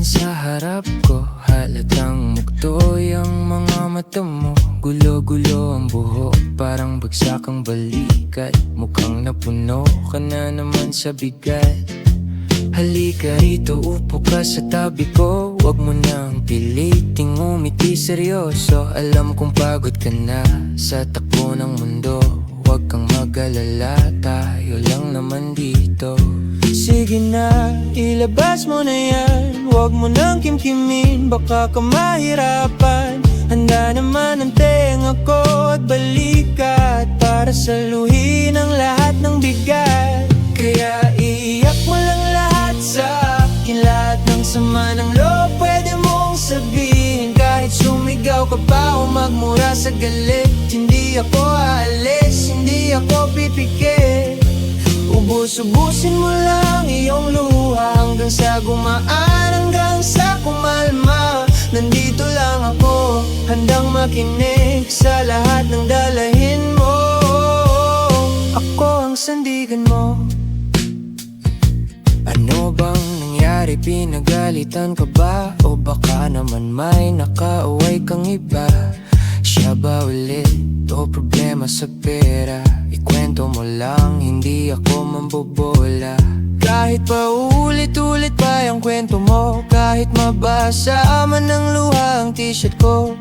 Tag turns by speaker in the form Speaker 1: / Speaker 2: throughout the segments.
Speaker 1: sa harap ko, halatang mugtoy ang mga mata mo. Gulo-gulo ang buhok, parang bagsak ang balikat. Mukhang napuno ka na naman sa bigat. Halika rito, upo ka sa tabi ko. Huwag mo nang piliting umiti seryoso. Alam kong pagod ka na sa takbo ng mundo. Huwag kang mag-alala, tayo lang naman dito. Sige na, ilabas mo na yan. Huwag mo nang kimkimin, baka ka mahirapan. Handa naman ang tenga ko at balikat para saluhin ang lahat ng bigat. Kaya iiyak mo lang lahat sa akin. Lahat ng sama ng loob pwede mong sabihin. Kahit sumigaw ka pa o magmura sa galit, hindi ako aalis, hindi ako pipikit. Ubus-ubusin mo lang iyong luha hanggang sa gumaan, hanggang sa kumalma. Nandito lang ako, handang makinig sa lahat ng dalahin mo. Ako ang sandigan mo. Ano bang nangyari? Pinagalitan ka ba? O baka naman may nakaaway kang iba? Siya ba ulit? O problema sa pera? Ikwento mo lang, hindi ako mambobola. Kahit pa ulit-ulit pa yung kwento mo, kahit mabasa man ng luha ang t-shirt ko,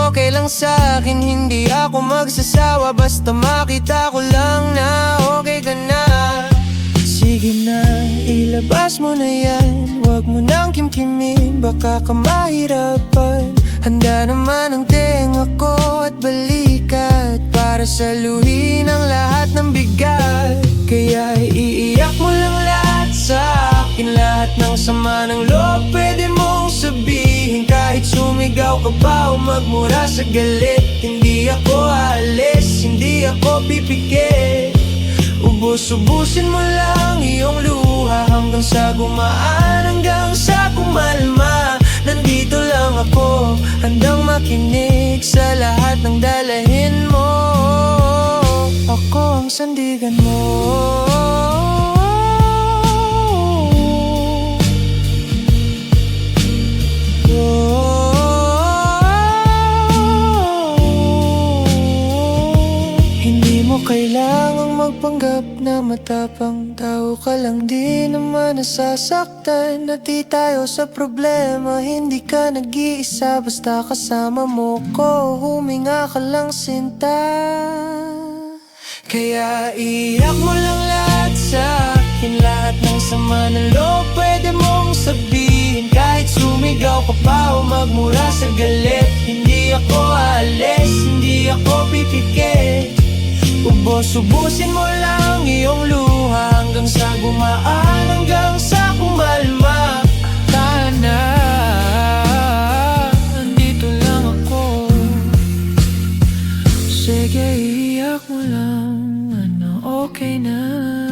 Speaker 1: okay lang sa akin, hindi ako magsasawa. Basta makita ko lang na okay ka na. Sige na, ilabas mo na yan. Huwag mo nang kimkimin, baka ka mahirapan. Handa naman ang tenga ko at balikat para saluhin ang lahat ng bigat. Kaya iiyak mo lang lahat sa akin. Lahat ng sama ng loob pwede mong sabihin. Kahit sumigaw ka pa o magmura sa galit, hindi ako aalis, hindi ako pipikit. Ubus-ubusin mo lang iyong luha hanggang sa gumaan, hanggang sa kumalma. Nandito lang ako, handang makinig sa lahat ng dalahin mo. Ako ang sandigan mo. Hindi mo kailangang magpanggap na matapang. Tao ka lang, di naman nasasaktan. Na di tayo sa problema, hindi ka nag-iisa. Basta kasama mo ko, huminga ka lang sinta. Kaya iyak mo lang lahat sa akin. Lahat ng sama ng loob pwede mong sabihin. Kahit sumigaw ka pa o magmura sa galit, hindi ako aalis, hindi ako pipikit. Ubus-ubusin mo lang iyong luha hanggang sa gumaan, hanggang sa kumalma. Tana, andito lang ako. Sige, iyak mo lang, ano, okay na.